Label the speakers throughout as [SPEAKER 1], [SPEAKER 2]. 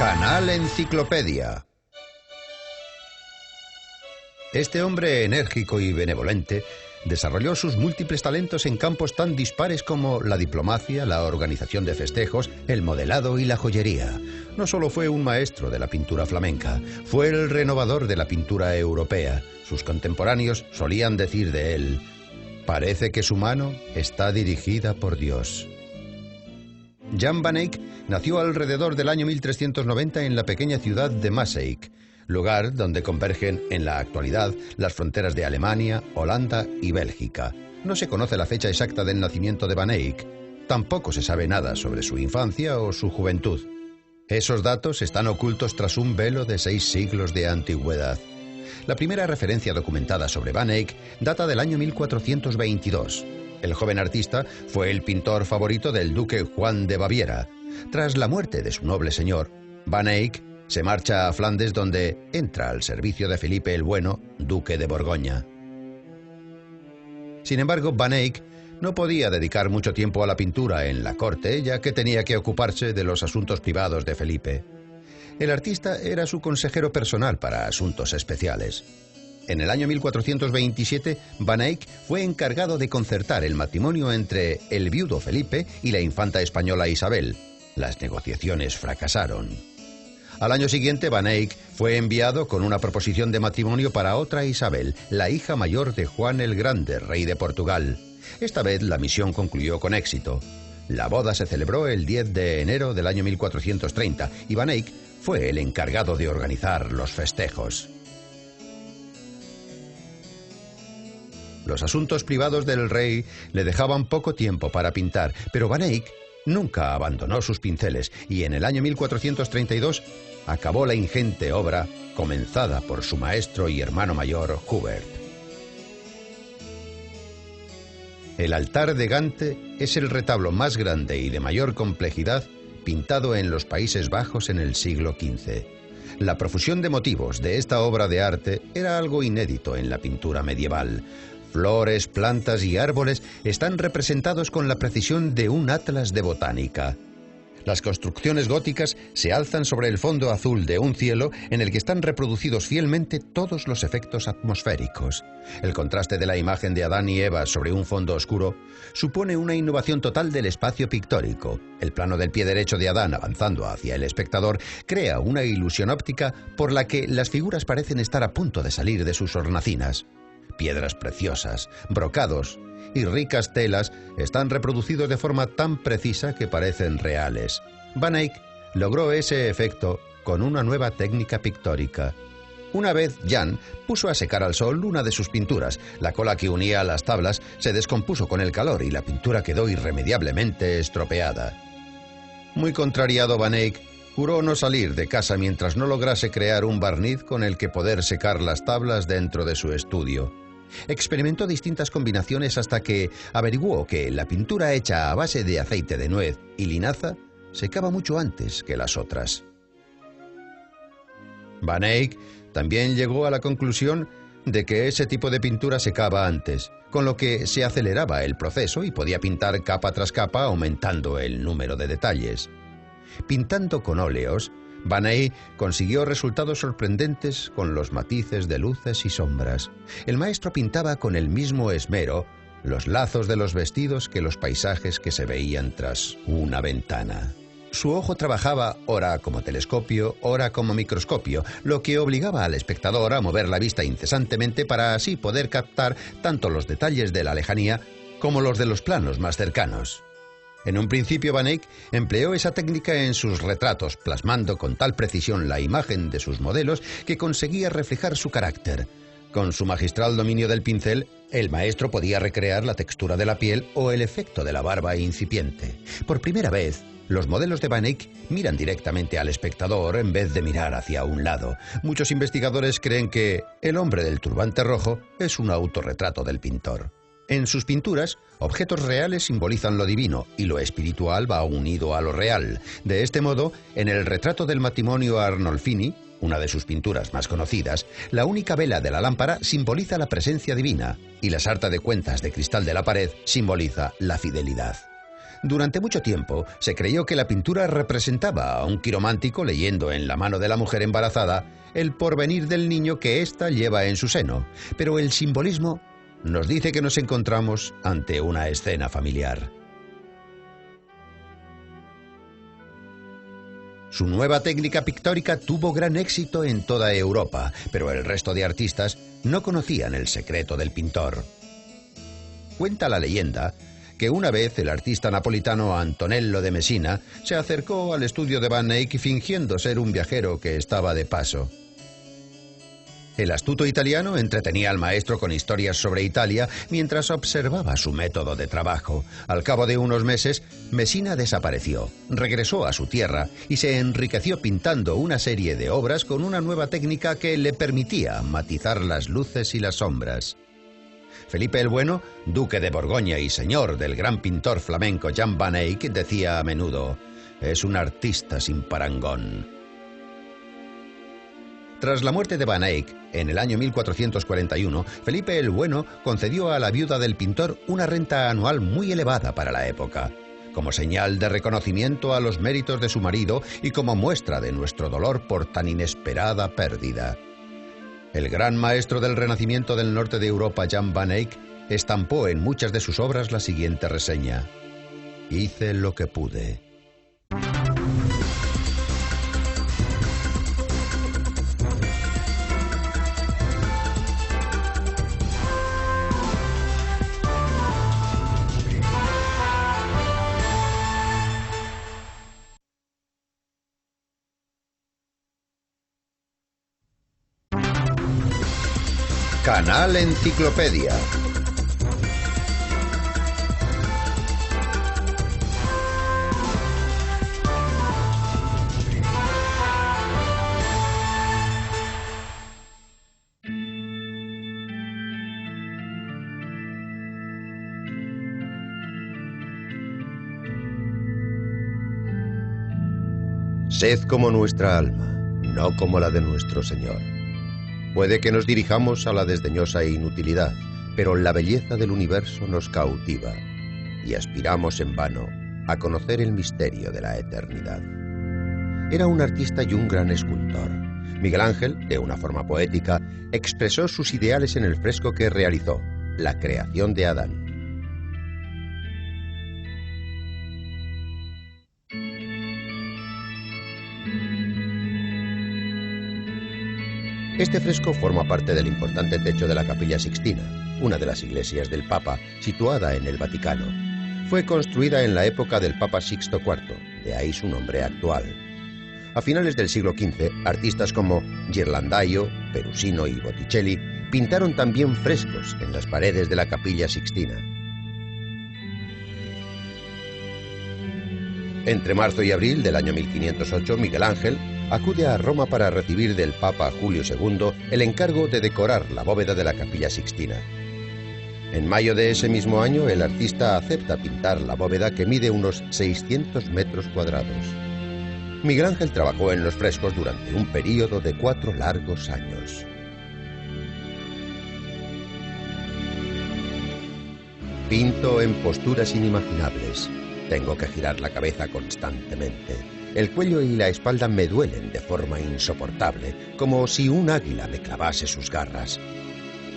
[SPEAKER 1] Canal Enciclopedia. Este hombre enérgico y benevolente desarrolló sus múltiples talentos en campos tan dispares como la diplomacia, la organización de festejos, el modelado y la joyería. No solo fue un maestro de la pintura flamenca, fue el renovador de la pintura europea. Sus contemporáneos solían decir de él: parece que su mano está dirigida por Dios. Jan van Eyck nació alrededor del año 1390 en la pequeña ciudad de Maaseik, lugar donde convergen en la actualidad las fronteras de Alemania, Holanda y Bélgica. No se conoce la fecha exacta del nacimiento de van Eyck. Tampoco se sabe nada sobre su infancia o su juventud. Esos datos están ocultos tras un velo de 6 siglos de antigüedad. La primera referencia documentada sobre van Eyck data del año 1422. El joven artista fue el pintor favorito del duque Juan de Baviera. Tras la muerte de su noble señor, van Eyck se marcha a Flandes, donde entra al servicio de Felipe el Bueno, duque de Borgoña. Sin embargo, van Eyck no podía dedicar mucho tiempo a la pintura en la corte, ya que tenía que ocuparse de los asuntos privados de Felipe. El artista era su consejero personal para asuntos especiales. En el año 1427, van Eyck fue encargado de concertar el matrimonio entre el viudo Felipe y la infanta española Isabel. Las negociaciones fracasaron. Al año siguiente, van Eyck fue enviado con una proposición de matrimonio para otra Isabel, la hija mayor de Juan el Grande, rey de Portugal. Esta vez la misión concluyó con éxito. La boda se celebró el 10 de enero del año 1430 y van Eyck fue el encargado de organizar los festejos. Los asuntos privados del rey le dejaban poco tiempo para pintar, pero van Eyck nunca abandonó sus pinceles y en el año 1432 acabó la ingente obra comenzada por su maestro y hermano mayor, Hubert. El altar de Gante es el retablo más grande y de mayor complejidad pintado en los Países Bajos en el siglo XV. La profusión de motivos de esta obra de arte era algo inédito en la pintura medieval. Flores, plantas y árboles están representados con la precisión de un atlas de botánica. Las construcciones góticas se alzan sobre el fondo azul de un cielo en el que están reproducidos fielmente todos los efectos atmosféricos. El contraste de la imagen de Adán y Eva sobre un fondo oscuro supone una innovación total del espacio pictórico. El plano del pie derecho de Adán avanzando hacia el espectador crea una ilusión óptica por la que las figuras parecen estar a punto de salir de sus hornacinas. Piedras preciosas, brocados y ricas telas están reproducidos de forma tan precisa que parecen reales. Van Eyck logró ese efecto con una nueva técnica pictórica. Una vez Jan puso a secar al sol una de sus pinturas. La cola que unía las tablas se descompuso con el calor y la pintura quedó irremediablemente estropeada. Muy contrariado, van Eyck juró no salir de casa mientras no lograse crear un barniz con el que poder secar las tablas dentro de su estudio. Experimentó distintas combinaciones hasta que averiguó que la pintura hecha a base de aceite de nuez y linaza secaba mucho antes que las otras. Van Eyck también llegó a la conclusión de que ese tipo de pintura secaba antes, con lo que se aceleraba el proceso y podía pintar capa tras capa aumentando el número de detalles. Pintando con óleos, van Eyck consiguió resultados sorprendentes con los matices de luces y sombras. El maestro pintaba con el mismo esmero los lazos de los vestidos que los paisajes que se veían tras una ventana. Su ojo trabajaba ora como telescopio, ora como microscopio, lo que obligaba al espectador a mover la vista incesantemente para así poder captar tanto los detalles de la lejanía como los de los planos más cercanos. En un principio, van Eyck empleó esa técnica en sus retratos, plasmando con tal precisión la imagen de sus modelos que conseguía reflejar su carácter. Con su magistral dominio del pincel, el maestro podía recrear la textura de la piel o el efecto de la barba incipiente. Por primera vez, los modelos de van Eyck miran directamente al espectador en vez de mirar hacia un lado. Muchos investigadores creen que el hombre del turbante rojo es un autorretrato del pintor. En sus pinturas, objetos reales simbolizan lo divino y lo espiritual va unido a lo real. De este modo, en el retrato del matrimonio Arnolfini, una de sus pinturas más conocidas, la única vela de la lámpara simboliza la presencia divina y la sarta de cuentas de cristal de la pared simboliza la fidelidad. Durante mucho tiempo se creyó que la pintura representaba a un quiromántico leyendo en la mano de la mujer embarazada el porvenir del niño que ésta lleva en su seno, pero el simbolismo nos dice que nos encontramos ante una escena familiar. Su nueva técnica pictórica tuvo gran éxito en toda Europa, pero el resto de artistas no conocían el secreto del pintor. Cuenta la leyenda que una vez el artista napolitano Antonello de Messina se acercó al estudio de Van Eyck fingiendo ser un viajero que estaba de paso. El astuto italiano entretenía al maestro con historias sobre Italia mientras observaba su método de trabajo. Al cabo de unos meses, Messina desapareció, regresó a su tierra y se enriqueció pintando una serie de obras con una nueva técnica que le permitía matizar las luces y las sombras. Felipe el Bueno, duque de Borgoña y señor del gran pintor flamenco Jan van Eyck, decía a menudo: «Es un artista sin parangón». Tras la muerte de Van Eyck, en el año 1441, Felipe el Bueno concedió a la viuda del pintor una renta anual muy elevada para la época, como señal de reconocimiento a los méritos de su marido y como muestra de nuestro dolor por tan inesperada pérdida. El gran maestro del Renacimiento del norte de Europa, Jan van Eyck, estampó en muchas de sus obras la siguiente reseña: «Hice lo que pude». Canal Enciclopedia. Sed como nuestra alma, no como la de nuestro Señor. Puede que nos dirijamos a la desdeñosa inutilidad, pero la belleza del universo nos cautiva y aspiramos en vano a conocer el misterio de la eternidad. Era un artista y un gran escultor. Miguel Ángel, de una forma poética, expresó sus ideales en el fresco que realizó, La creación de Adán. Este fresco forma parte del importante techo de la Capilla Sixtina, una de las iglesias del Papa, situada en el Vaticano. Fue construida en la época del Papa Sixto IV, de ahí su nombre actual. A finales del siglo XV, artistas como Ghirlandaio, Perusino y Botticelli pintaron también frescos en las paredes de la Capilla Sixtina. Entre marzo y abril del año 1508, Miguel Ángel acude a Roma para recibir del Papa Julio II el encargo de decorar la bóveda de la Capilla Sixtina. En mayo de ese mismo año, el artista acepta pintar la bóveda, que mide unos 600 metros cuadrados. Miguel Ángel trabajó en los frescos durante un período de 4 largos años. Pinto en posturas inimaginables. Tengo que girar la cabeza constantemente. El cuello y la espalda me duelen de forma insoportable, como si un águila me clavase sus garras.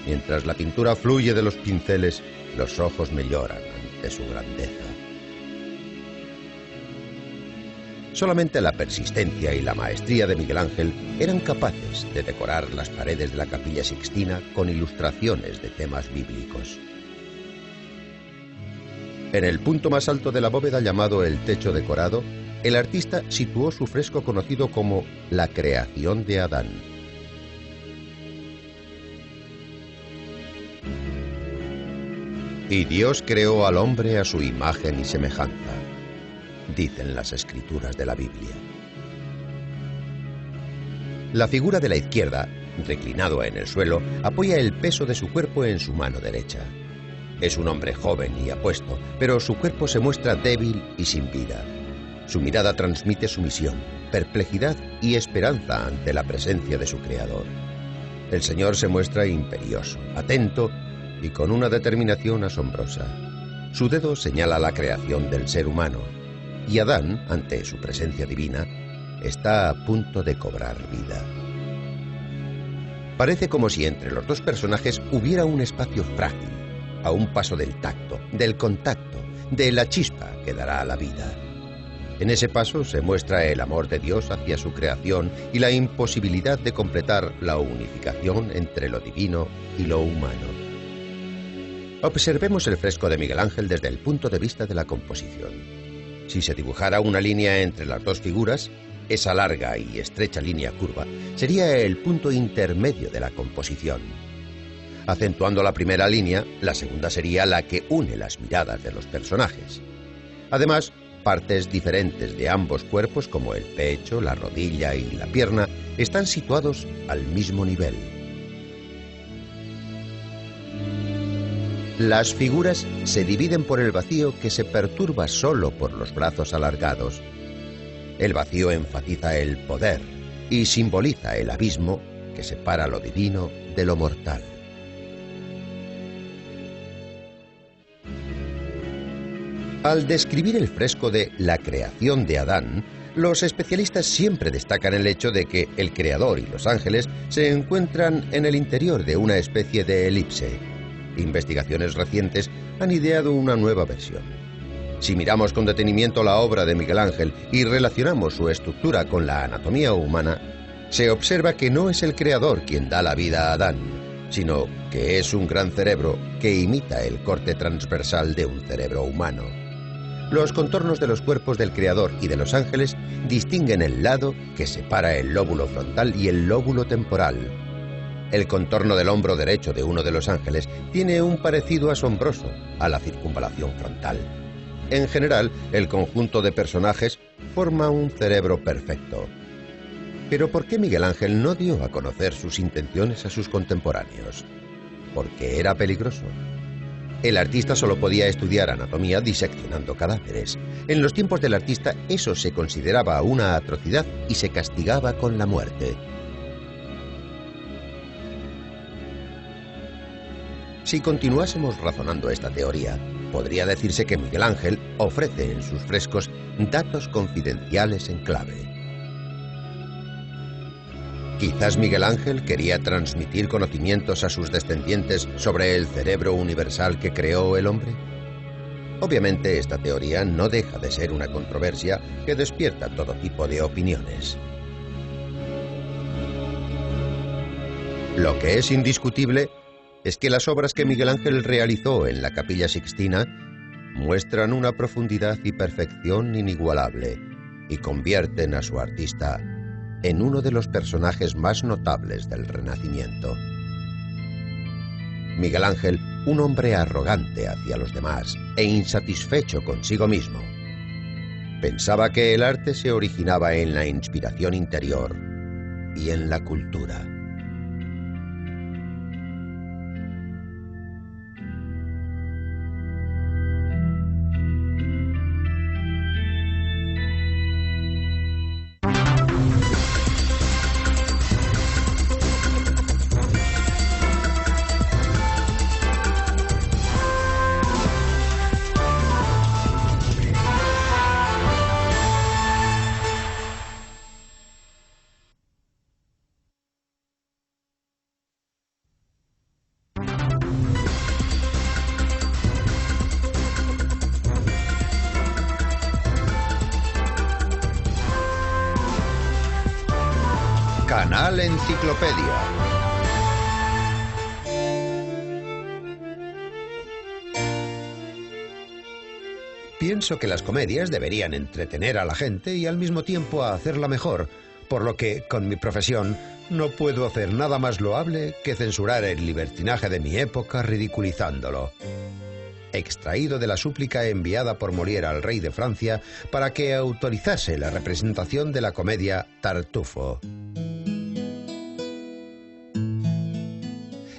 [SPEAKER 1] Mientras la pintura fluye de los pinceles, los ojos me lloran ante su grandeza. Solamente la persistencia y la maestría de Miguel Ángel eran capaces de decorar las paredes de la Capilla Sixtina con ilustraciones de temas bíblicos. En el punto más alto de la bóveda, llamado el techo decorado, el artista situó su fresco conocido como La creación de Adán. Y Dios creó al hombre a su imagen y semejanza, dicen las escrituras de la Biblia. La figura de la izquierda, reclinado en el suelo, apoya el peso de su cuerpo en su mano derecha. Es un hombre joven y apuesto, pero su cuerpo se muestra débil y sin vida. Su mirada transmite sumisión, perplejidad y esperanza ante la presencia de su Creador. El Señor se muestra imperioso, atento y con una determinación asombrosa. Su dedo señala la creación del ser humano, y Adán, ante su presencia divina, está a punto de cobrar vida. Parece como si entre los dos personajes hubiera un espacio frágil, a un paso del tacto, del contacto, de la chispa que dará a la vida. En ese paso se muestra el amor de Dios hacia su creación y la imposibilidad de completar la unificación entre lo divino y lo humano. Observemos el fresco de Miguel Ángel desde el punto de vista de la composición. Si se dibujara una línea entre las dos figuras, esa larga y estrecha línea curva sería el punto intermedio de la composición. Acentuando la primera línea, la segunda sería la que une las miradas de los personajes. Además, partes diferentes de ambos cuerpos, como el pecho, la rodilla y la pierna, están situados al mismo nivel. Las figuras se dividen por el vacío que se perturba solo por los brazos alargados. El vacío enfatiza el poder y simboliza el abismo que separa lo divino de lo mortal. Al describir el fresco de la creación de Adán, los especialistas siempre destacan el hecho de que el creador y los ángeles se encuentran en el interior de una especie de elipse. Investigaciones recientes han ideado una nueva versión. Si miramos con detenimiento la obra de Miguel Ángel y relacionamos su estructura con la anatomía humana, se observa que no es el creador quien da la vida a Adán, sino que es un gran cerebro que imita el corte transversal de un cerebro humano. Los contornos de los cuerpos del creador y de los ángeles distinguen el lado que separa el lóbulo frontal y el lóbulo temporal. El contorno del hombro derecho de uno de los ángeles tiene un parecido asombroso a la circunvalación frontal. En general, el conjunto de personajes forma un cerebro perfecto. Pero ¿por qué Miguel Ángel no dio a conocer sus intenciones a sus contemporáneos? Porque era peligroso. El artista solo podía estudiar anatomía diseccionando cadáveres. En los tiempos del artista eso se consideraba una atrocidad y se castigaba con la muerte. Si continuásemos razonando esta teoría, podría decirse que Miguel Ángel ofrece en sus frescos datos confidenciales en clave. Quizás Miguel Ángel quería transmitir conocimientos a sus descendientes sobre el cerebro universal que creó el hombre. Obviamente, esta teoría no deja de ser una controversia que despierta todo tipo de opiniones. Lo que es indiscutible es que las obras que Miguel Ángel realizó en la Capilla Sixtina muestran una profundidad y perfección inigualable y convierten a su artista en uno de los personajes más notables del Renacimiento. Miguel Ángel, un hombre arrogante hacia los demás e insatisfecho consigo mismo, pensaba que el arte se originaba en la inspiración interior y en la cultura. Canal Enciclopedia. Pienso que las comedias deberían entretener a la gente y al mismo tiempo hacerla mejor, por lo que, con mi profesión, no puedo hacer nada más loable que censurar el libertinaje de mi época ridiculizándolo. Extraído de la súplica enviada por Molière al rey de Francia para que autorizase la representación de la comedia Tartufo.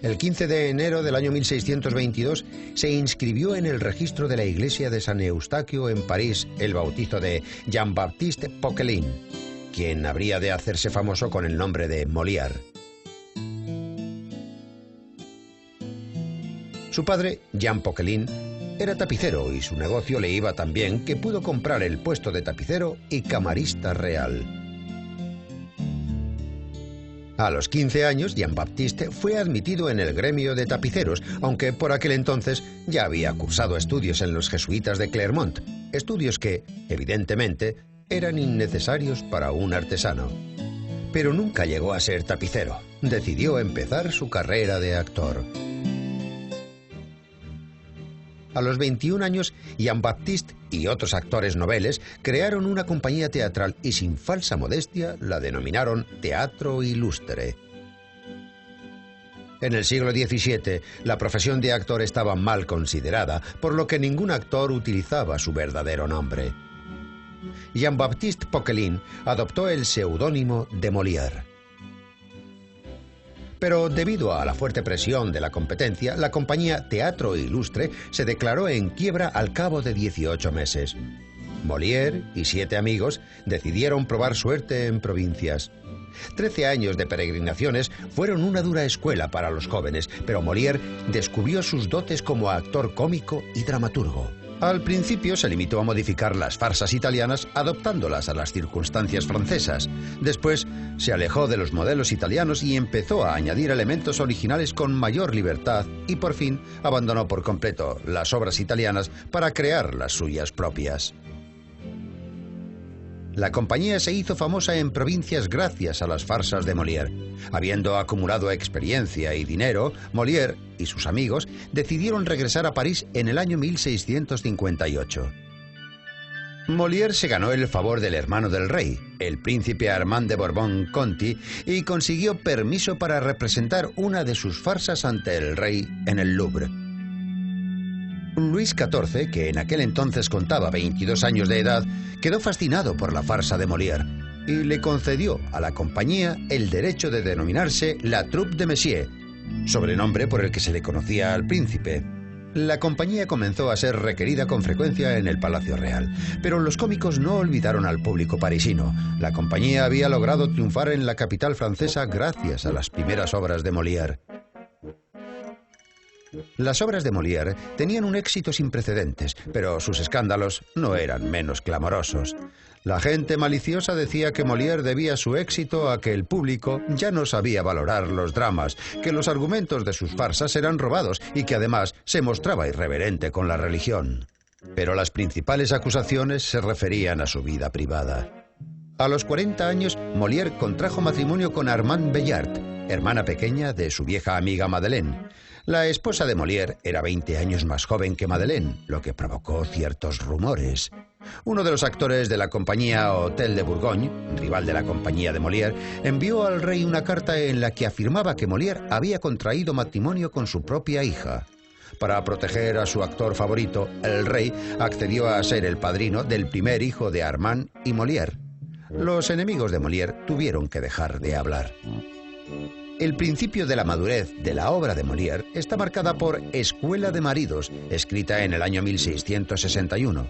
[SPEAKER 1] El 15 de enero del año 1622 se inscribió en el registro de la iglesia de San Eustaquio en París el bautizo de Jean-Baptiste Poquelin, quien habría de hacerse famoso con el nombre de Molière. Su padre, Jean Poquelin, Era tapicero y su negocio le iba tan bien que pudo comprar el puesto de tapicero y camarista real. A los 15 años, Jean-Baptiste fue admitido en el gremio de tapiceros, aunque por aquel entonces ya había cursado estudios en los jesuitas de Clermont, estudios que, evidentemente, eran innecesarios para un artesano. Pero nunca llegó a ser tapicero. Decidió empezar su carrera de actor. A los 21 años, Jean-Baptiste y otros actores noveles crearon una compañía teatral y sin falsa modestia la denominaron Teatro Ilustre. En el siglo XVII, la profesión de actor estaba mal considerada, por lo que ningún actor utilizaba su verdadero nombre. Jean-Baptiste Poquelin adoptó el seudónimo de Molière. Pero debido a la fuerte presión de la competencia, la compañía Teatro Ilustre se declaró en quiebra al cabo de 18 meses. Molière y 7 amigos decidieron probar suerte en provincias. 13 años de peregrinaciones fueron una dura escuela para los jóvenes, pero Molière descubrió sus dotes como actor cómico y dramaturgo. Al principio se limitó a modificar las farsas italianas adoptándolas a las circunstancias francesas. Después se alejó de los modelos italianos y empezó a añadir elementos originales con mayor libertad y por fin abandonó por completo las obras italianas para crear las suyas propias. La compañía se hizo famosa en provincias gracias a las farsas de Molière. Habiendo acumulado experiencia y dinero, Molière y sus amigos decidieron regresar a París en el año 1658. Molière se ganó el favor del hermano del rey, el príncipe Armand de Borbón-Conti, y consiguió permiso para representar una de sus farsas ante el rey en el Louvre. Luis XIV, que en aquel entonces contaba 22 años de edad, quedó fascinado por la farsa de Molière y le concedió a la compañía el derecho de denominarse La Troupe de Messier, sobrenombre por el que se le conocía al príncipe. La compañía comenzó a ser requerida con frecuencia en el Palacio Real, pero los cómicos no olvidaron al público parisino. La compañía había logrado triunfar en la capital francesa gracias a las primeras obras de Molière. Las obras de Molière tenían un éxito sin precedentes, pero sus escándalos no eran menos clamorosos. La gente maliciosa decía que Molière debía su éxito a que el público ya no sabía valorar los dramas, que los argumentos de sus farsas eran robados y que además se mostraba irreverente con la religión. Pero las principales acusaciones se referían a su vida privada. A los 40 años, Molière contrajo matrimonio con Armand Bellart, hermana pequeña de su vieja amiga Madeleine. La esposa de Molière era 20 años más joven que Madeleine, lo que provocó ciertos rumores. Uno de los actores de la compañía Hôtel de Bourgogne, rival de la compañía de Molière, envió al rey una carta en la que afirmaba que Molière había contraído matrimonio con su propia hija. Para proteger a su actor favorito, el rey accedió a ser el padrino del primer hijo de Armand y Molière. Los enemigos de Molière tuvieron que dejar de hablar. El principio de la madurez de la obra de Molière está marcada por Escuela de Maridos, escrita en el año 1661.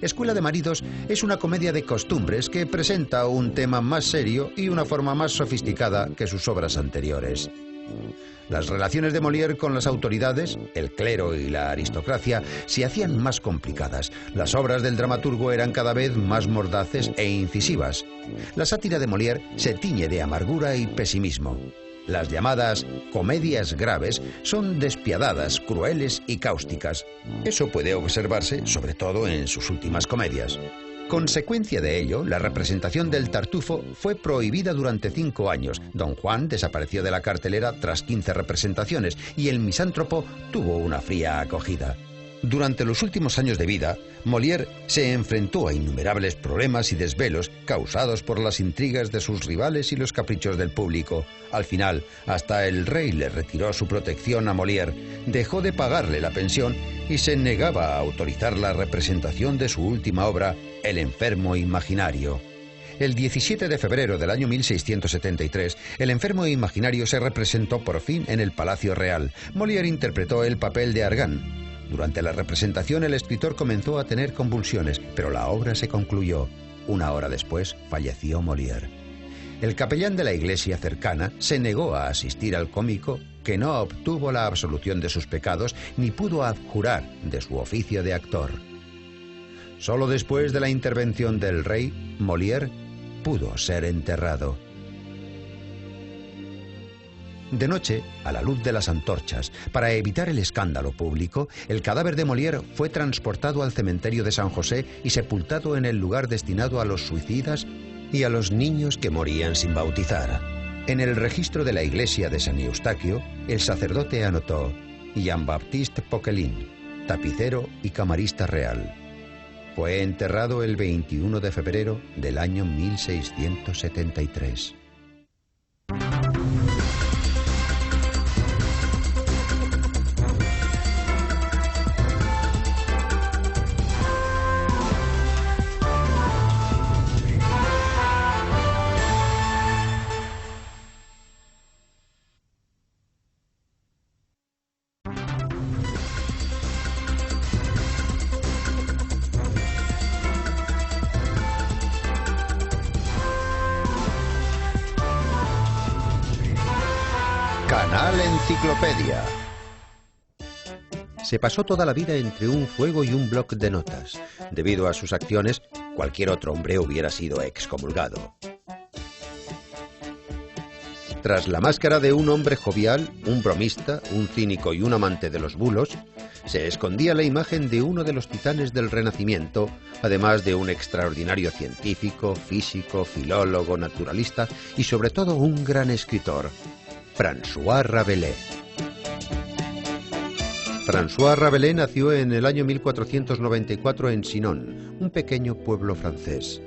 [SPEAKER 1] Escuela de Maridos es una comedia de costumbres que presenta un tema más serio y una forma más sofisticada que sus obras anteriores. Las relaciones de Molière con las autoridades, el clero y la aristocracia se hacían más complicadas. Las obras del dramaturgo eran cada vez más mordaces e incisivas. La sátira de Molière se tiñe de amargura y pesimismo. Las llamadas comedias graves son despiadadas, crueles y cáusticas. Eso puede observarse sobre todo en sus últimas comedias. Consecuencia de ello, la representación del Tartufo fue prohibida durante 5 años. Don Juan desapareció de la cartelera tras 15 representaciones y El Misántropo tuvo una fría acogida. Durante los últimos años de vida, Molière se enfrentó a innumerables problemas y desvelos causados por las intrigas de sus rivales y los caprichos del público. Al final, hasta el rey le retiró su protección a Molière, dejó de pagarle la pensión y se negaba a autorizar la representación de su última obra, El enfermo imaginario. El 17 de febrero del año 1673, El enfermo imaginario se representó por fin en el Palacio Real. Molière interpretó el papel de Argan. Durante la representación el escritor comenzó a tener convulsiones, pero la obra se concluyó. 1 hora después falleció Molière. El capellán de la iglesia cercana se negó a asistir al cómico que no obtuvo la absolución de sus pecados ni pudo abjurar de su oficio de actor. Solo después de la intervención del rey, Molière pudo ser enterrado. De noche, a la luz de las antorchas, para evitar el escándalo público, el cadáver de Molière fue transportado al cementerio de San José y sepultado en el lugar destinado a los suicidas y a los niños que morían sin bautizar. En el registro de la iglesia de San Eustaquio, el sacerdote anotó Jean-Baptiste Poquelin, tapicero y camarista real. Fue enterrado el 21 de febrero del año 1673. Canal Enciclopedia. Se pasó toda la vida entre un fuego y un bloc de notas. Debido a sus acciones, cualquier otro hombre hubiera sido excomulgado. Tras la máscara de un hombre jovial, un bromista, un cínico y un amante de los bulos, se escondía la imagen de uno de los titanes del Renacimiento, además de un extraordinario científico, físico, filólogo, naturalista y sobre todo un gran escritor, François Rabelais. François Rabelais nació en el año 1494 en Chinon, un pequeño pueblo francés.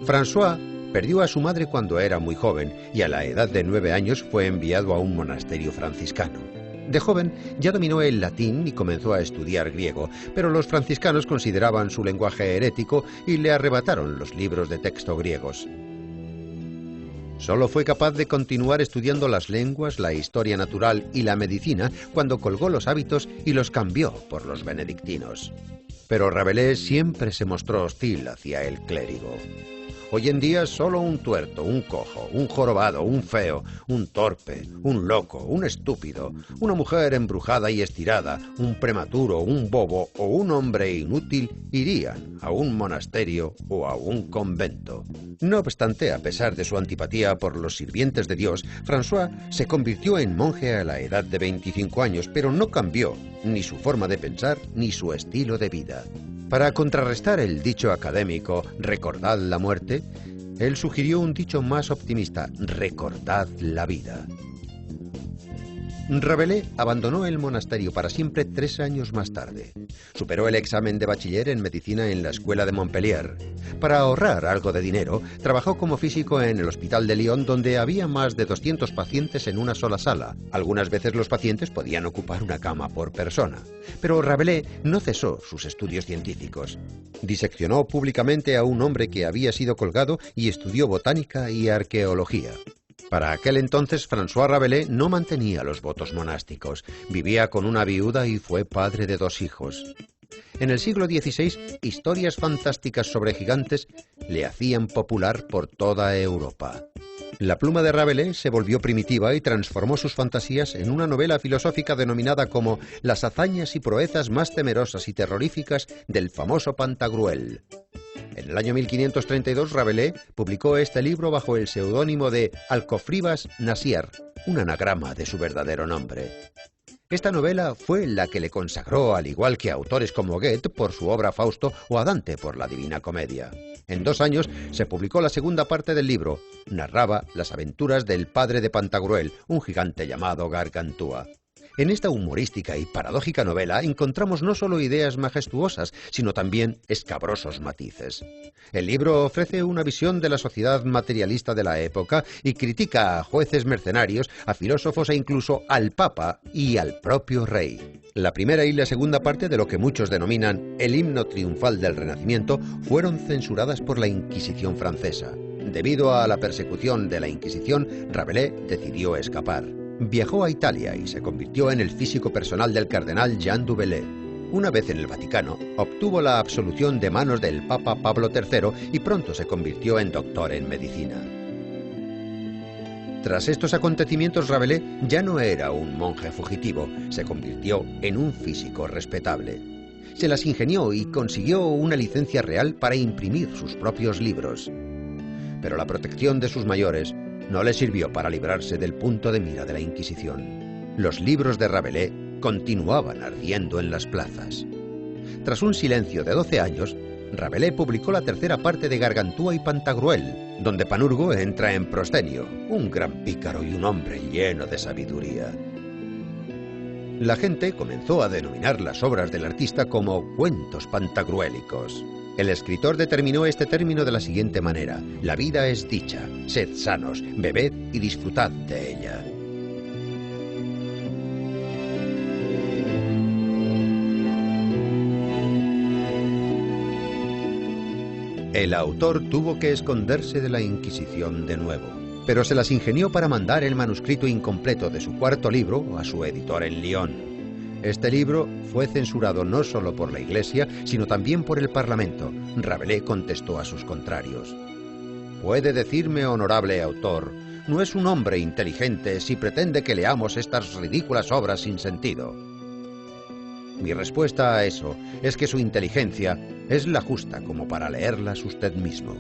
[SPEAKER 1] François perdió a su madre cuando era muy joven y a la edad de 9 años fue enviado a un monasterio franciscano. De joven ya dominó el latín y comenzó a estudiar griego, pero los franciscanos consideraban su lenguaje herético y le arrebataron los libros de texto griegos. Solo fue capaz de continuar estudiando las lenguas, la historia natural y la medicina cuando colgó los hábitos y los cambió por los benedictinos. Pero Rabelais siempre se mostró hostil hacia el clérigo. Hoy en día solo un tuerto, un cojo, un jorobado, un feo, un torpe, un loco, un estúpido, una mujer embrujada y estirada, un prematuro, un bobo o un hombre inútil irían a un monasterio o a un convento. No obstante, a pesar de su antipatía por los sirvientes de Dios, François se convirtió en monje a la edad de 25 años, pero no cambió ni su forma de pensar ni su estilo de vida. Para contrarrestar el dicho académico, recordad la muerte, él sugirió un dicho más optimista, recordad la vida. Rabelais abandonó el monasterio para siempre 3 años más tarde. Superó el examen de bachiller en medicina en la escuela de Montpellier. Para ahorrar algo de dinero, trabajó como físico en el hospital de Lyon, donde había más de 200 pacientes en una sola sala. Algunas veces los pacientes podían ocupar una cama por persona. Pero Rabelais no cesó sus estudios científicos. Diseccionó públicamente a un hombre que había sido colgado y estudió botánica y arqueología. Para aquel entonces, François Rabelais no mantenía los votos monásticos, vivía con una viuda y fue padre de 2 hijos. En el siglo XVI, historias fantásticas sobre gigantes le hacían popular por toda Europa. La pluma de Rabelais se volvió primitiva y transformó sus fantasías en una novela filosófica denominada como Las hazañas y proezas más temerosas y terroríficas del famoso Pantagruel. En el año 1532, Rabelais publicó este libro bajo el seudónimo de Alcofribas Nasier, un anagrama de su verdadero nombre. Esta novela fue la que le consagró, al igual que a autores como Goethe por su obra Fausto o a Dante por la Divina Comedia. En 2 años se publicó la segunda parte del libro. Narraba las aventuras del padre de Pantagruel, un gigante llamado Gargantúa. En esta humorística y paradójica novela encontramos no solo ideas majestuosas, sino también escabrosos matices. El libro ofrece una visión de la sociedad materialista de la época y critica a jueces mercenarios, a filósofos e incluso al Papa y al propio rey. La primera y la segunda parte de lo que muchos denominan el himno triunfal del Renacimiento fueron censuradas por la Inquisición francesa. Debido a la persecución de la Inquisición, Rabelais decidió escapar. Viajó a Italia y se convirtió en el físico personal del cardenal Jean du Bellay. Una vez en el Vaticano, obtuvo la absolución de manos del Papa Pablo III y pronto se convirtió en doctor en medicina. Tras estos acontecimientos, Rabelais ya no era un monje fugitivo, se convirtió en un físico respetable. Se las ingenió y consiguió una licencia real para imprimir sus propios libros. Pero la protección de sus mayores no le sirvió para librarse del punto de mira de la Inquisición. Los libros de Rabelais continuaban ardiendo en las plazas. Tras un silencio de 12 años, Rabelais publicó la tercera parte de Gargantúa y Pantagruel, donde Panurgo entra en Proscenio, un gran pícaro y un hombre lleno de sabiduría. La gente comenzó a denominar las obras del artista como cuentos pantagruélicos. El escritor determinó este término de la siguiente manera: la vida es dicha, sed sanos, bebed y disfrutad de ella. El autor tuvo que esconderse de la Inquisición de nuevo, pero se las ingenió para mandar el manuscrito incompleto de su cuarto libro a su editor en Lyon. Este libro fue censurado no solo por la Iglesia, sino también por el Parlamento. Rabelais contestó a sus contrarios: «Puede decirme, honorable autor, no es un hombre inteligente si pretende que leamos estas ridículas obras sin sentido. Mi respuesta a eso es que su inteligencia es la justa como para leerlas usted mismo».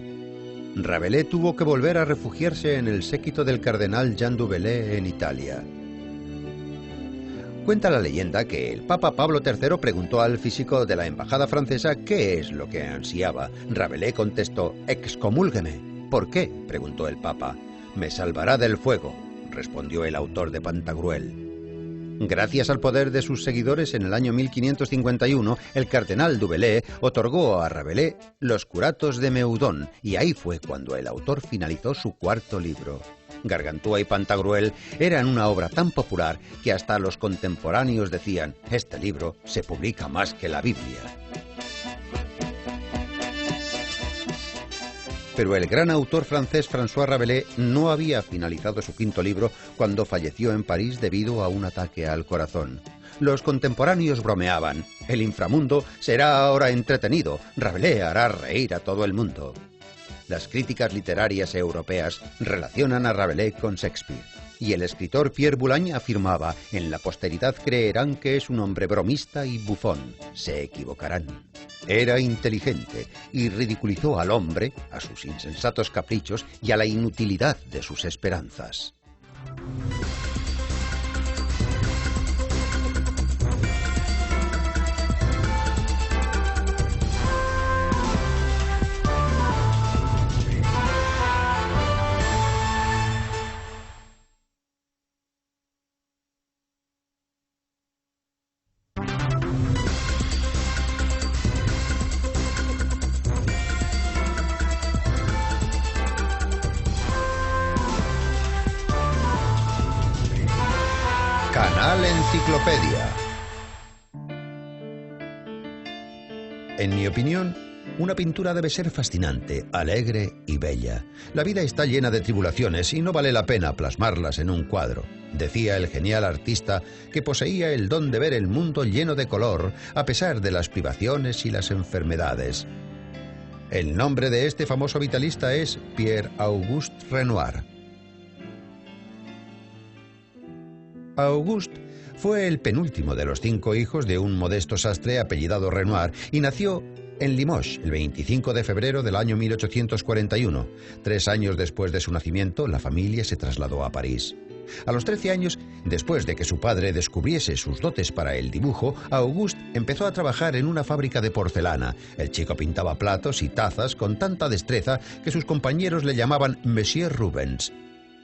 [SPEAKER 1] Rabelais tuvo que volver a refugiarse en el séquito del cardenal Jean du Bellay en Italia. Cuenta la leyenda que el Papa Pablo III preguntó al físico de la embajada francesa qué es lo que ansiaba. Rabelais contestó: «Excomúlgueme». «¿Por qué?», preguntó el Papa. «Me salvará del fuego», respondió el autor de Pantagruel. Gracias al poder de sus seguidores, en el año 1551, el cardenal du Bellay otorgó a Rabelais los curatos de Meudon, y ahí fue cuando el autor finalizó su cuarto libro. Gargantúa y Pantagruel eran una obra tan popular que hasta los contemporáneos decían: «Este libro se publica más que la Biblia». Pero el gran autor francés François Rabelais no había finalizado su quinto libro cuando falleció en París debido a un ataque al corazón. Los contemporáneos bromeaban: «El inframundo será ahora entretenido, Rabelais hará reír a todo el mundo». Las críticas literarias europeas relacionan a Rabelais con Shakespeare, y el escritor Pierre Boulogne afirmaba: «En la posteridad creerán que es un hombre bromista y bufón. Se equivocarán». Era inteligente y ridiculizó al hombre, a sus insensatos caprichos y a la inutilidad de sus esperanzas. Canal Enciclopedia. En mi opinión, una pintura debe ser fascinante, alegre y bella. La vida está llena de tribulaciones y no vale la pena plasmarlas en un cuadro, decía el genial artista que poseía el don de ver el mundo lleno de color a pesar de las privaciones y las enfermedades. El nombre de este famoso vitalista es Pierre-Auguste Renoir. Auguste fue el penúltimo de los 5 hijos de un modesto sastre apellidado Renoir y nació en Limoges el 25 de febrero del año 1841. 3 años después de su nacimiento, la familia se trasladó a París. A los 13 años, después de que su padre descubriese sus dotes para el dibujo, Auguste empezó a trabajar en una fábrica de porcelana. El chico pintaba platos y tazas con tanta destreza que sus compañeros le llamaban Monsieur Rubens.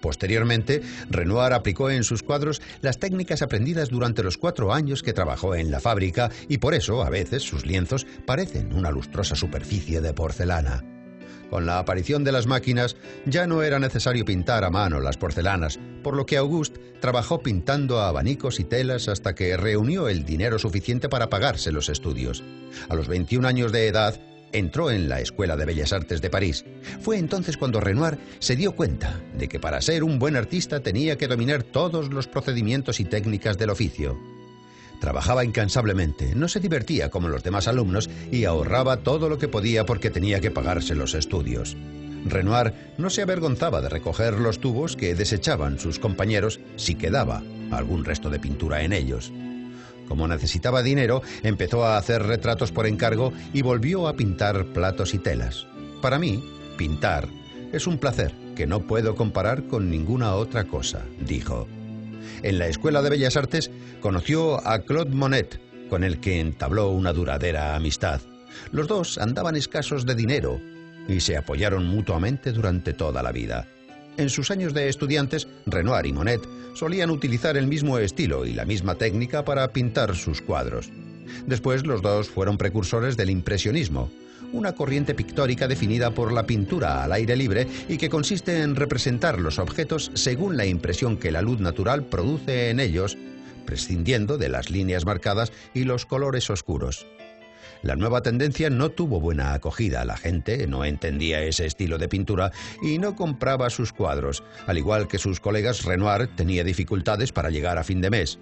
[SPEAKER 1] Posteriormente, Renoir aplicó en sus cuadros las técnicas aprendidas durante los 4 años que trabajó en la fábrica y por eso, a veces, sus lienzos parecen una lustrosa superficie de porcelana. Con la aparición de las máquinas, ya no era necesario pintar a mano las porcelanas, por lo que Auguste trabajó pintando abanicos y telas hasta que reunió el dinero suficiente para pagarse los estudios. A los 21 años de edad, entró en la Escuela de Bellas Artes de París. Fue entonces cuando Renoir se dio cuenta de que para ser un buen artista tenía que dominar todos los procedimientos y técnicas del oficio. Trabajaba incansablemente, no se divertía como los demás alumnos y ahorraba todo lo que podía porque tenía que pagarse los estudios. Renoir no se avergonzaba de recoger los tubos que desechaban sus compañeros si quedaba algún resto de pintura en ellos. Como necesitaba dinero, empezó a hacer retratos por encargo y volvió a pintar platos y telas. Para mí, pintar es un placer que no puedo comparar con ninguna otra cosa, dijo. En la Escuela de Bellas Artes conoció a Claude Monet, con el que entabló una duradera amistad. Los dos andaban escasos de dinero y se apoyaron mutuamente durante toda la vida. En sus años de estudiantes, Renoir y Monet solían utilizar el mismo estilo y la misma técnica para pintar sus cuadros. Después, los dos fueron precursores del impresionismo, una corriente pictórica definida por la pintura al aire libre y que consiste en representar los objetos según la impresión que la luz natural produce en ellos, prescindiendo de las líneas marcadas y los colores oscuros. La nueva tendencia no tuvo buena acogida. La gente no entendía ese estilo de pintura y no compraba sus cuadros. Al igual que sus colegas, Renoir tenía dificultades para llegar a fin de mes.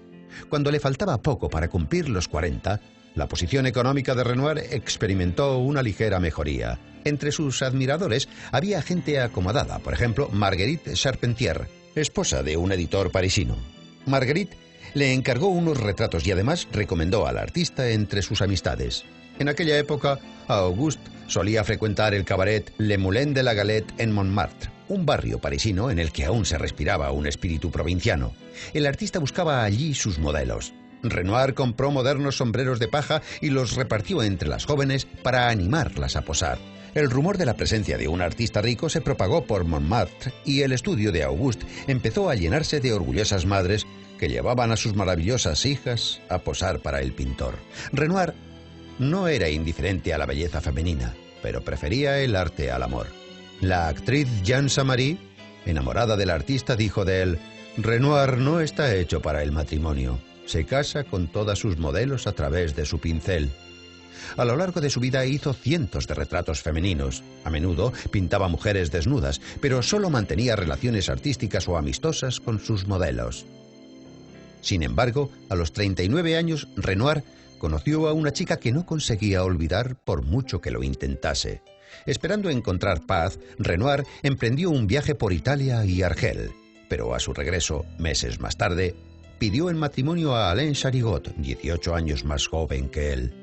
[SPEAKER 1] Cuando le faltaba poco para cumplir los 40, la posición económica de Renoir experimentó una ligera mejoría. Entre sus admiradores había gente acomodada, por ejemplo, Marguerite Charpentier, esposa de un editor parisino. Marguerite le encargó unos retratos y además recomendó al artista entre sus amistades. En aquella época, Auguste solía frecuentar el cabaret Le Moulin de la Galette en Montmartre, un barrio parisino en el que aún se respiraba un espíritu provinciano. El artista buscaba allí sus modelos. Renoir compró modernos sombreros de paja y los repartió entre las jóvenes para animarlas a posar. El rumor de la presencia de un artista rico se propagó por Montmartre y el estudio de Auguste empezó a llenarse de orgullosas madres que llevaban a sus maravillosas hijas a posar para el pintor. Renoir no era indiferente a la belleza femenina, pero prefería el arte al amor. La actriz Jeanne Samary, enamorada del artista, dijo de él: «Renoir no está hecho para el matrimonio. Se casa con todas sus modelos a través de su pincel». A lo largo de su vida hizo cientos de retratos femeninos. A menudo pintaba mujeres desnudas, pero solo mantenía relaciones artísticas o amistosas con sus modelos. Sin embargo, a los 39 años, Renoir conoció a una chica que no conseguía olvidar por mucho que lo intentase. Esperando encontrar paz, Renoir emprendió un viaje por Italia y Argel, pero a su regreso, meses más tarde, pidió en matrimonio a Alain Charigot, 18 años más joven que él.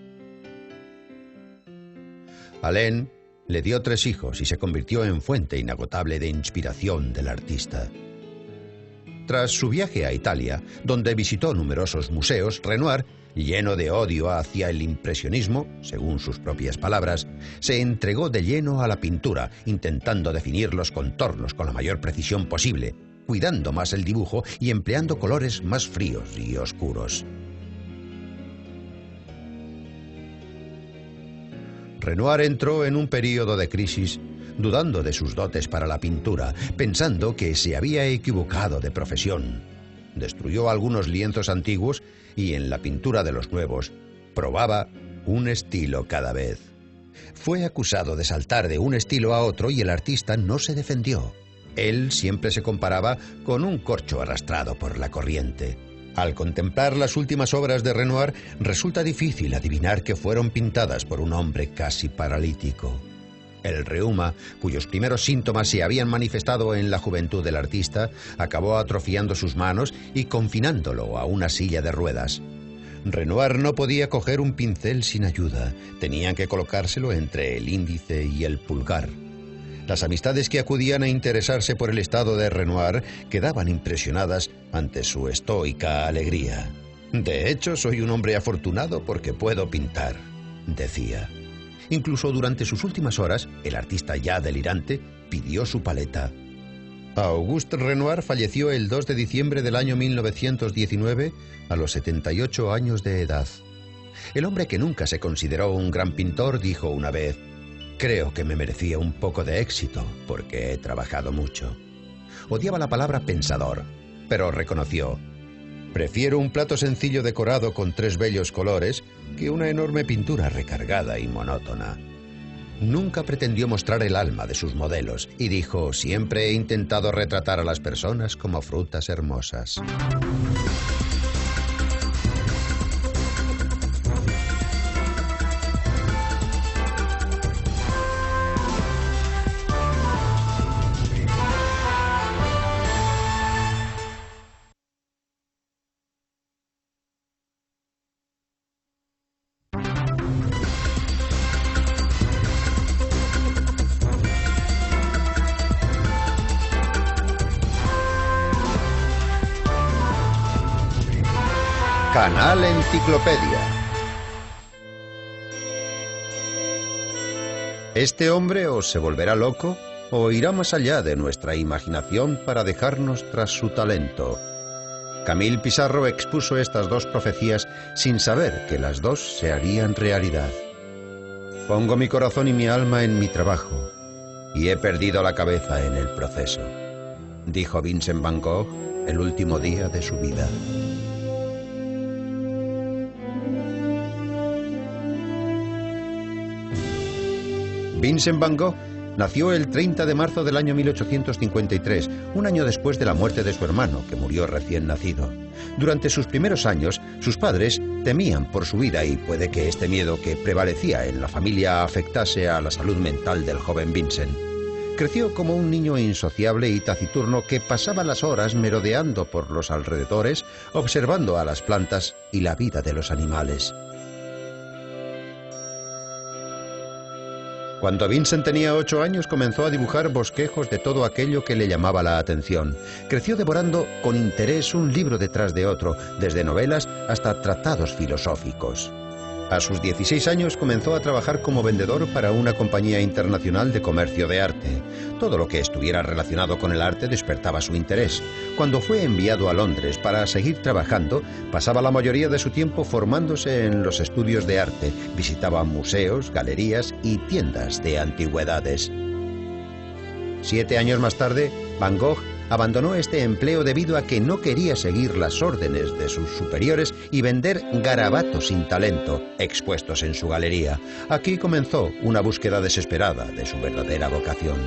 [SPEAKER 1] Alain le dio 3 hijos y se convirtió en fuente inagotable de inspiración del artista. Tras su viaje a Italia, donde visitó numerosos museos, Renoir, lleno de odio hacia el impresionismo, según sus propias palabras, se entregó de lleno a la pintura, intentando definir los contornos con la mayor precisión posible, cuidando más el dibujo y empleando colores más fríos y oscuros. Renoir entró en un período de crisis, dudando de sus dotes para la pintura, pensando que se había equivocado de profesión. Destruyó algunos lienzos antiguos y en la pintura de los nuevos probaba un estilo cada vez. Fue acusado de saltar de un estilo a otro y el artista no se defendió. Él siempre se comparaba con un corcho arrastrado por la corriente. Al contemplar las últimas obras de Renoir, resulta difícil adivinar que fueron pintadas por un hombre casi paralítico. El reuma, cuyos primeros síntomas se habían manifestado en la juventud del artista, acabó atrofiando sus manos y confinándolo a una silla de ruedas. Renoir no podía coger un pincel sin ayuda, tenían que colocárselo entre el índice y el pulgar. Las amistades que acudían a interesarse por el estado de Renoir quedaban impresionadas ante su estoica alegría. «De hecho, soy un hombre afortunado porque puedo pintar», decía. Incluso durante sus últimas horas, el artista ya delirante pidió su paleta. Auguste Renoir falleció el 2 de diciembre del año 1919 a los 78 años de edad. El hombre que nunca se consideró un gran pintor dijo una vez: «Creo que me merecía un poco de éxito porque he trabajado mucho». Odiaba la palabra pensador, pero reconoció: «Prefiero un plato sencillo decorado con 3 bellos colores que una enorme pintura recargada y monótona». Nunca pretendió mostrar el alma de sus modelos y dijo: «Siempre he intentado retratar a las personas como frutas hermosas». Canal Enciclopedia. ¿Este hombre o se volverá loco o irá más allá de nuestra imaginación para dejarnos tras su talento? Camille Pissarro expuso estas dos profecías sin saber que las dos se harían realidad. Pongo mi corazón y mi alma en mi trabajo y he perdido la cabeza en el proceso, dijo Vincent van Gogh el último día de su vida. Vincent van Gogh nació el 30 de marzo del año 1853, un año después de la muerte de su hermano, que murió recién nacido. Durante sus primeros años, sus padres temían por su vida y puede que este miedo que prevalecía en la familia afectase a la salud mental del joven Vincent. Creció como un niño insociable y taciturno que pasaba las horas merodeando por los alrededores, observando a las plantas y la vida de los animales. Cuando Vincent tenía 8 años comenzó a dibujar bosquejos de todo aquello que le llamaba la atención. Creció devorando con interés un libro detrás de otro, desde novelas hasta tratados filosóficos. A sus 16 años comenzó a trabajar como vendedor para una compañía internacional de comercio de arte. Todo lo que estuviera relacionado con el arte despertaba su interés. Cuando fue enviado a Londres para seguir trabajando, pasaba la mayoría de su tiempo formándose en los estudios de arte. Visitaba museos, galerías y tiendas de antigüedades. 7 años más tarde, Van Gogh abandonó este empleo debido a que no quería seguir las órdenes de sus superiores y vender garabatos sin talento expuestos en su galería. Aquí comenzó una búsqueda desesperada de su verdadera vocación.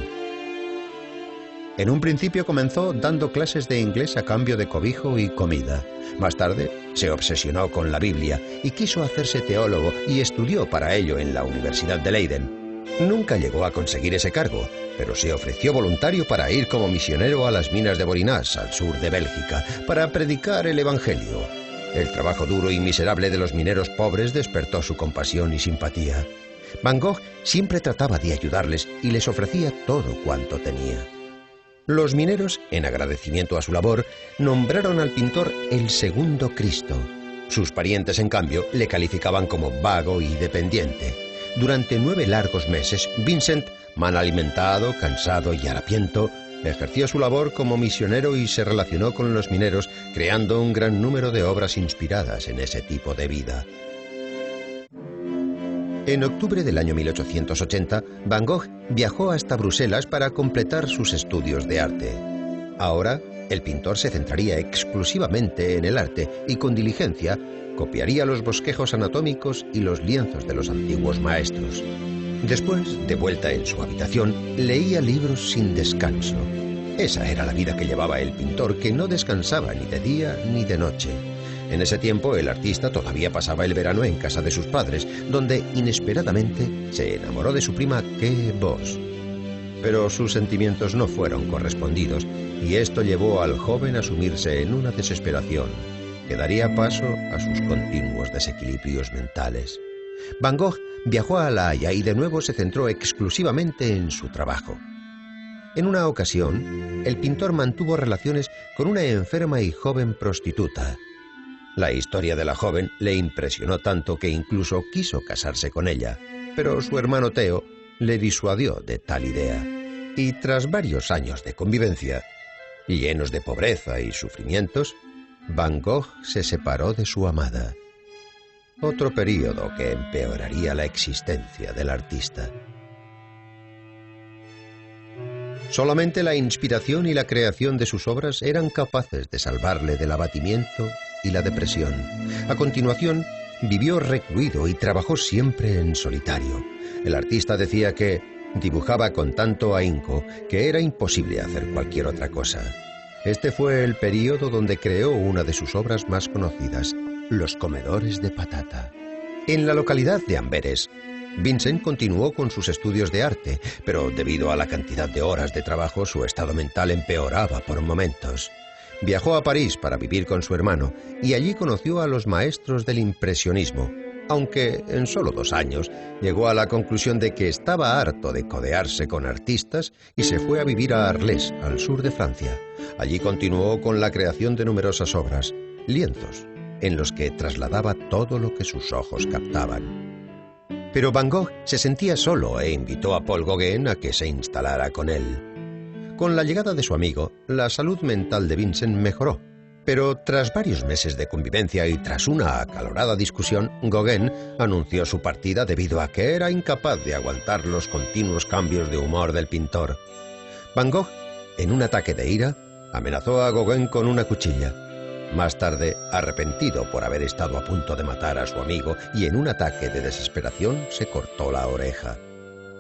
[SPEAKER 1] En un principio comenzó dando clases de inglés a cambio de cobijo y comida. Más tarde se obsesionó con la Biblia y quiso hacerse teólogo y estudió para ello en la Universidad de Leiden. Nunca llegó a conseguir ese cargo, pero se ofreció voluntario para ir como misionero a las minas de Borinage, al sur de Bélgica, para predicar el Evangelio. El trabajo duro y miserable de los mineros pobres despertó su compasión y simpatía. Van Gogh siempre trataba de ayudarles y les ofrecía todo cuanto tenía. Los mineros, en agradecimiento a su labor, nombraron al pintor el segundo Cristo. Sus parientes, en cambio, le calificaban como vago y dependiente. Durante 9 largos meses, Vincent, mal alimentado, cansado y harapiento, ejerció su labor como misionero y se relacionó con los mineros, creando un gran número de obras inspiradas en ese tipo de vida. En octubre del año 1880, Van Gogh viajó hasta Bruselas para completar sus estudios de arte. Ahora, el pintor se centraría exclusivamente en el arte y con diligencia copiaría los bosquejos anatómicos y los lienzos de los antiguos maestros. Después, de vuelta en su habitación, leía libros sin descanso. Esa era la vida que llevaba el pintor, que no descansaba ni de día ni de noche. En ese tiempo, el artista todavía pasaba el verano en casa de sus padres, donde inesperadamente se enamoró de su prima Kay Boss. Pero sus sentimientos no fueron correspondidos, y esto llevó al joven a sumirse en una desesperación que daría paso a sus continuos desequilibrios mentales. Van Gogh viajó a La Haya y de nuevo se centró exclusivamente en su trabajo. En una ocasión, el pintor mantuvo relaciones con una enferma y joven prostituta. La historia de la joven le impresionó tanto que incluso quiso casarse con ella, pero su hermano Theo le disuadió de tal idea. Y tras varios años de convivencia, llenos de pobreza y sufrimientos, Van Gogh se separó de su amada. Otro período que empeoraría la existencia del artista. Solamente la inspiración y la creación de sus obras eran capaces de salvarle del abatimiento y la depresión. A continuación, vivió recluido y trabajó siempre en solitario. El artista decía que dibujaba con tanto ahínco que era imposible hacer cualquier otra cosa. Este fue el período donde creó una de sus obras más conocidas, Los comedores de patata. En la localidad de Amberes, Vincent continuó con sus estudios de arte, pero debido a la cantidad de horas de trabajo, su estado mental empeoraba por momentos. Viajó a París para vivir con su hermano y allí conoció a los maestros del impresionismo, aunque en solo 2 años llegó a la conclusión de que estaba harto de codearse con artistas y se fue a vivir a Arles, al sur de Francia. Allí continuó con la creación de numerosas obras, lienzos en los que trasladaba todo lo que sus ojos captaban. Pero Van Gogh se sentía solo e invitó a Paul Gauguin a que se instalara con él. Con la llegada de su amigo, la salud mental de Vincent mejoró, pero tras varios meses de convivencia y tras una acalorada discusión, Gauguin anunció su partida debido a que era incapaz de aguantar los continuos cambios de humor del pintor. Van Gogh, en un ataque de ira, amenazó a Gauguin con una cuchilla. Más tarde, arrepentido por haber estado a punto de matar a su amigo y en un ataque de desesperación se cortó la oreja.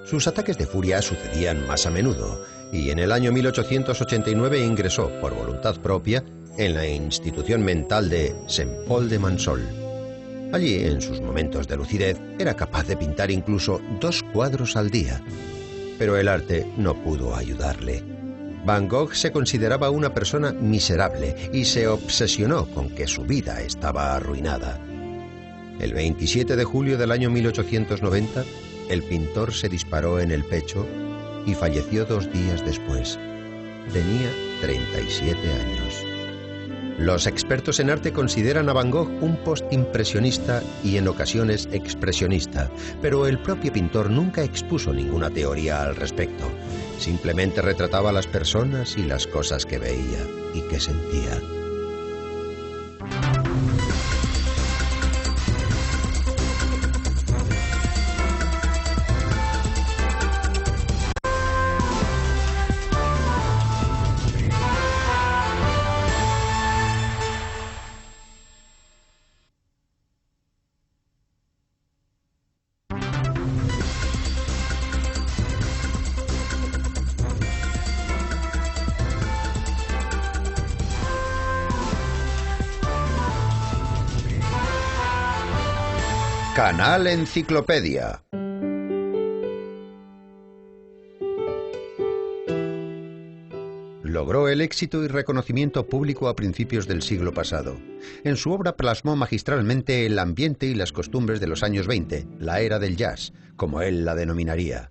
[SPEAKER 1] Sus ataques de furia sucedían más a menudo y en el año 1889 ingresó, por voluntad propia, en la institución mental de Saint-Paul-de-Mansol. Allí, en sus momentos de lucidez, era capaz de pintar incluso 2 cuadros al día. Pero el arte no pudo ayudarle. Van Gogh se consideraba una persona miserable y se obsesionó con que su vida estaba arruinada. El 27 de julio del año 1890, el pintor se disparó en el pecho y falleció 2 días después. Tenía 37 años. Los expertos en arte consideran a Van Gogh un postimpresionista y en ocasiones expresionista, pero el propio pintor nunca expuso ninguna teoría al respecto. Simplemente retrataba a las personas y las cosas que veía y que sentía. Canal Enciclopedia. Logró el éxito y reconocimiento público a principios del siglo pasado. En su obra plasmó magistralmente el ambiente y las costumbres de los años 20, la era del jazz, como él la denominaría.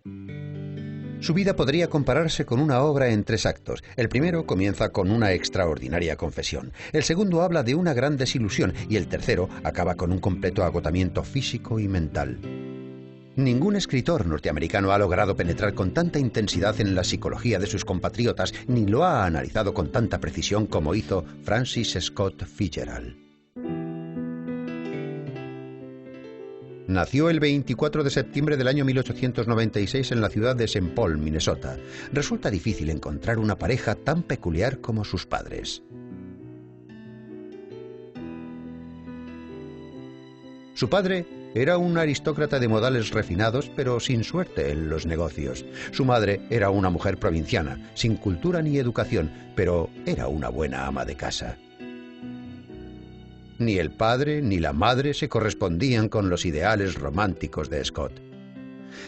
[SPEAKER 1] Su vida podría compararse con una obra en 3 actos. El primero comienza con una extraordinaria confesión. El segundo habla de una gran desilusión y el tercero acaba con un completo agotamiento físico y mental. Ningún escritor norteamericano ha logrado penetrar con tanta intensidad en la psicología de sus compatriotas ni lo ha analizado con tanta precisión como hizo Francis Scott Fitzgerald. Nació el 24 de septiembre del año 1896 en la ciudad de Saint Paul, Minnesota. Resulta difícil encontrar una pareja tan peculiar como sus padres. Su padre era un aristócrata de modales refinados, pero sin suerte en los negocios. Su madre era una mujer provinciana, sin cultura ni educación, pero era una buena ama de casa. Ni el padre ni la madre se correspondían con los ideales románticos de Scott.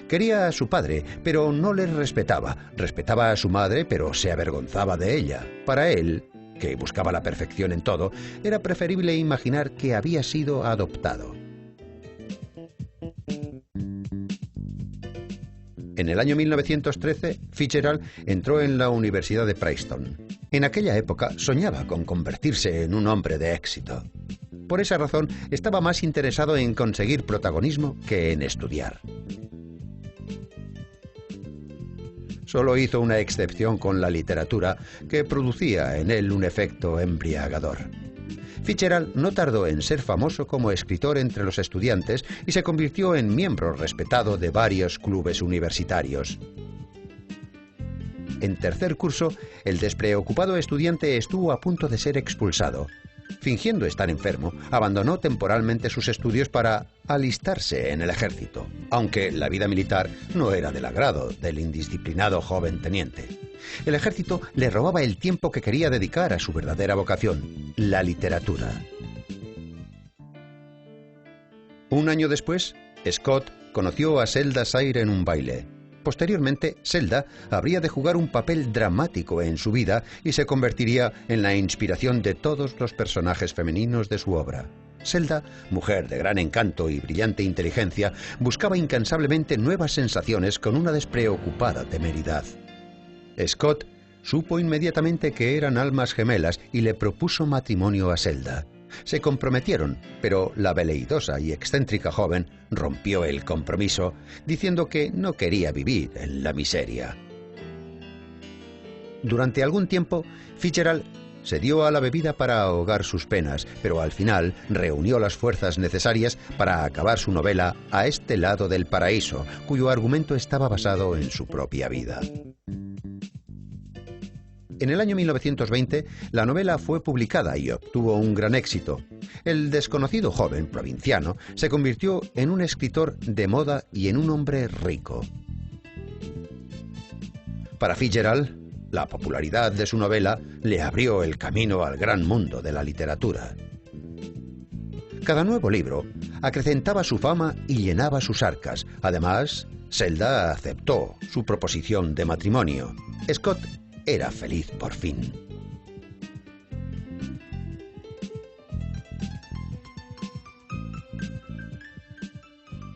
[SPEAKER 1] Quería a su padre, pero no le respetaba. Respetaba a su madre, pero se avergonzaba de ella. Para él, que buscaba la perfección en todo, era preferible imaginar que había sido adoptado. En el año 1913, Fitzgerald entró en la Universidad de Princeton. En aquella época soñaba con convertirse en un hombre de éxito. Por esa razón, estaba más interesado en conseguir protagonismo que en estudiar. Solo hizo una excepción con la literatura, que producía en él un efecto embriagador. Fitzgerald no tardó en ser famoso como escritor entre los estudiantes y se convirtió en miembro respetado de varios clubes universitarios. En tercer curso, el despreocupado estudiante estuvo a punto de ser expulsado. Fingiendo estar enfermo, abandonó temporalmente sus estudios para alistarse en el ejército, aunque la vida militar no era del agrado del indisciplinado joven teniente. El ejército le robaba el tiempo que quería dedicar a su verdadera vocación, la literatura. Un año después, Scott conoció a Zelda Sayre en un baile. Posteriormente, Zelda habría de jugar un papel dramático en su vida y se convertiría en la inspiración de todos los personajes femeninos de su obra. Zelda, mujer de gran encanto y brillante inteligencia, buscaba incansablemente nuevas sensaciones con una despreocupada temeridad. Scott supo inmediatamente que eran almas gemelas y le propuso matrimonio a Zelda. Se comprometieron, pero la veleidosa y excéntrica joven rompió el compromiso, diciendo que no quería vivir en la miseria. Durante algún tiempo, Fitzgerald se dio a la bebida para ahogar sus penas, pero al final reunió las fuerzas necesarias para acabar su novela A este lado del paraíso, cuyo argumento estaba basado en su propia vida. En el año 1920, la novela fue publicada y obtuvo un gran éxito. El desconocido joven provinciano se convirtió en un escritor de moda y en un hombre rico. Para Fitzgerald, la popularidad de su novela le abrió el camino al gran mundo de la literatura. Cada nuevo libro acrecentaba su fama y llenaba sus arcas. Además, Zelda aceptó su proposición de matrimonio. Scott era feliz por fin.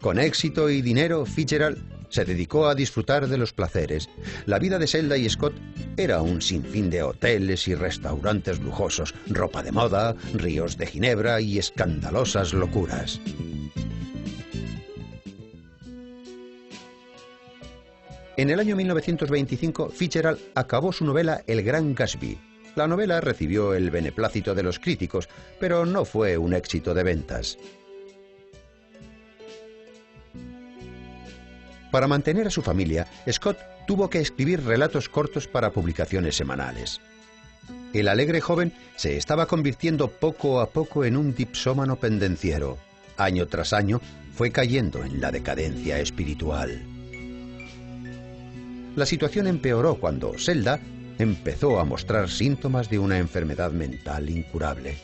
[SPEAKER 1] Con éxito y dinero, Fitzgerald se dedicó a disfrutar de los placeres. La vida de Zelda y Scott era un sinfín de hoteles y restaurantes lujosos, ropa de moda, ríos de ginebra y escandalosas locuras. En el año 1925, Fitzgerald acabó su novela El Gran Gatsby. La novela recibió el beneplácito de los críticos, pero no fue un éxito de ventas. Para mantener a su familia, Scott tuvo que escribir relatos cortos para publicaciones semanales. El alegre joven se estaba convirtiendo poco a poco en un dipsómano pendenciero. Año tras año fue cayendo en la decadencia espiritual. La situación empeoró cuando Zelda empezó a mostrar síntomas de una enfermedad mental incurable.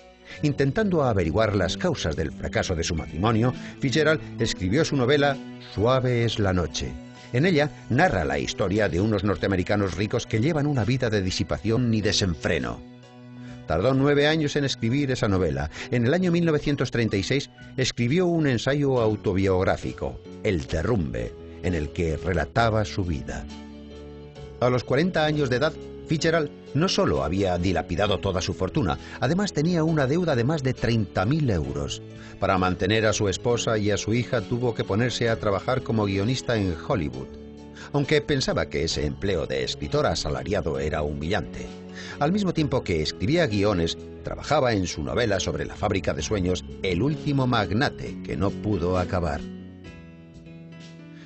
[SPEAKER 1] Intentando averiguar las causas del fracaso de su matrimonio, Fitzgerald escribió su novela Suave es la noche. En ella narra la historia de unos norteamericanos ricos que llevan una vida de disipación y desenfreno. Tardó 9 años en escribir esa novela. En el año 1936 escribió un ensayo autobiográfico, El derrumbe, en el que relataba su vida. A los 40 años de edad, Fitzgerald no solo había dilapidado toda su fortuna, además tenía una deuda de más de 30.000 euros. Para mantener a su esposa y a su hija tuvo que ponerse a trabajar como guionista en Hollywood, aunque pensaba que ese empleo de escritor asalariado era humillante. Al mismo tiempo que escribía guiones, trabajaba en su novela sobre la fábrica de sueños El último magnate, que no pudo acabar.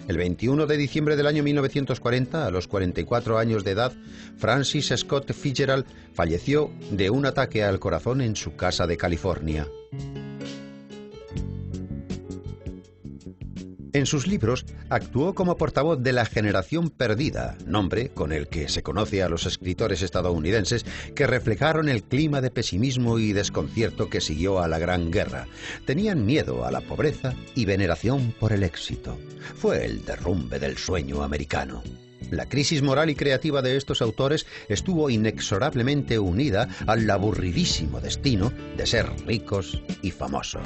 [SPEAKER 1] El 21 de diciembre del año 1940, a los 44 años de edad, Francis Scott Fitzgerald falleció de un ataque al corazón en su casa de California. En sus libros actuó como portavoz de la Generación Perdida, nombre con el que se conoce a los escritores estadounidenses que reflejaron el clima de pesimismo y desconcierto que siguió a la Gran Guerra. Tenían miedo a la pobreza y veneración por el éxito. Fue el derrumbe del sueño americano. La crisis moral y creativa de estos autores estuvo inexorablemente unida al aburridísimo destino de ser ricos y famosos.